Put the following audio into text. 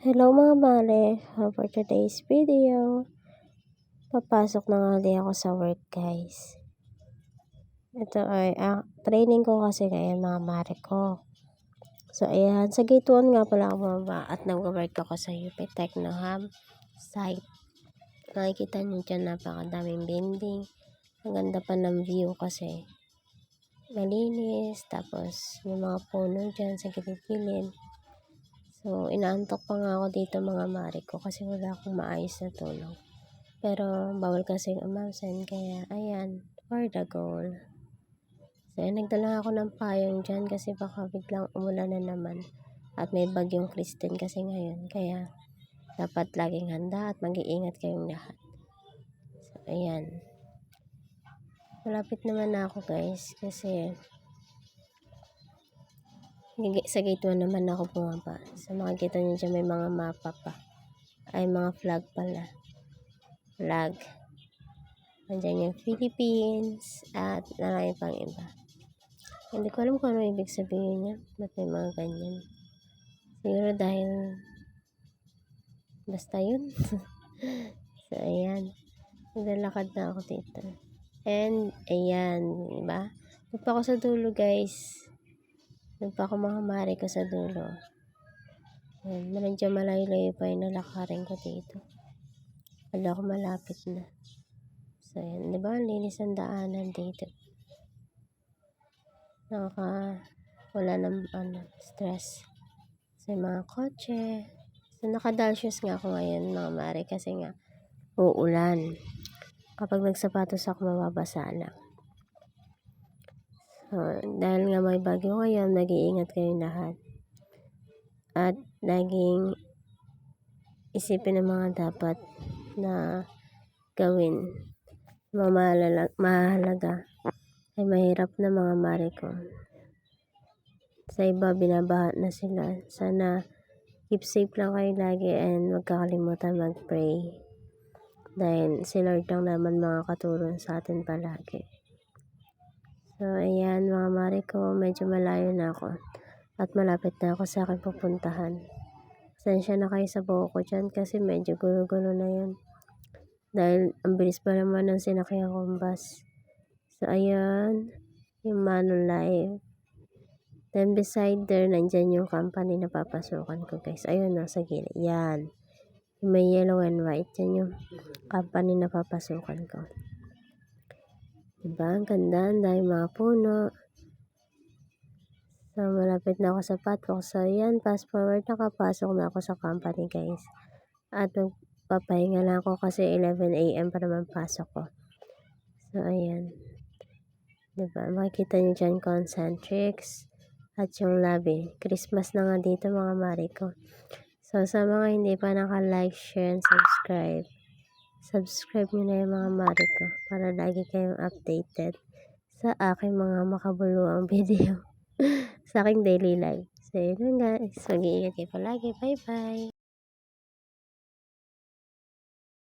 Hello mga mare, for today's video, papasok na nga di ako sa work guys. Ito ay training ko kasi ngayon mga mare ko. So ayan, sa gate 1 nga pala ako bumaba at nag-work ako sa UP Techno Hub site. Nakikita nyo dyan napakadaming building. Ang ganda pa ng view kasi malinis, tapos may mga puno dyan sa gilid-gilid. So, inaantok pa nga ako dito mga mare ko kasi wala akong maayos na tulog. Pero, bawal kasing umabsent kaya, ayan, for the goal. So, nagdala ako ng payong dyan kasi baka biglang umulan na naman. At may bagyong Kristen kasi ngayon. Kaya, dapat laging handa at mag-iingat kayong lahat. So, ayan. Malapit naman na ako guys kasi sa gate 1 naman ako bumaba. So makikita nyo dyan may mga mapa pa. Ay mga flag pala. Flag. Nandyan yung Philippines at marami pang iba. Hindi ko alam kung ano ibig sabihin niya. Ba't may mga ganyan. Siguro dahil basta yun. So ayan. Naglalakad na ako dito. And ayan. Diba? Doon pa ako sa dulo guys. Doon pa ako mga mare ko sa dulo. Ayan, medyo malayo-layo pa yung nalakarin ko dito. Wala ko malapit na. So, ayan. Diba? Linis ang daanan dito. Wala ng stress. So, yung mga kotse. So, naka-dalshoes nga ako ngayon mga mare kasi nga uulan. Kapag nagsapatos ako mababasa lang. So, dahil nga may bagyo ngayon, nag-iingat kayong lahat. At laging isipin ang mga dapat na gawin. Mahalaga ay mahirap na mga mare ko. Sa iba, binabaha na sila. Sana keep safe lang kayo lagi and huwag kakalimutan mag-pray. Dahil si Lord lang naman makakatulong sa atin palagi. So, ayan mga mare ko, medyo malayo na ako. At malapit na ako sa aking pupuntahan. Pasensya na kayo sa buhok ko dyan kasi medyo gulo-gulo na yan. Dahil ang bilis pa naman ng sinakyan kong bus. So, ayan, yung Manulife. Then, beside there, nandyan yung company na papasukan ko guys. Ayun, nasa gilid. Yan. Yung may yellow and white. Yan yung company na papasukan ko. Diba? Ang ganda. Ang dahil mga puno. So, malapit na ako sa patwalk. So, yan. Fast forward. Nakapasok na ako sa company, guys. At magpapahinga lang ako kasi 11 AM pa naman pasok ko. So, ayan. Diba? Makikita nyo dyan concentrics at yung lobby. Christmas na nga dito, mga mare ko. So, sa mga hindi pa naka-like, share, and subscribe. Subscribe nyo na yung mga mare ko para lagi kayong updated sa aking mga makabuluhang video sa aking daily life. So, yun lang guys. Mag-iingat kayo palagi. Bye-bye!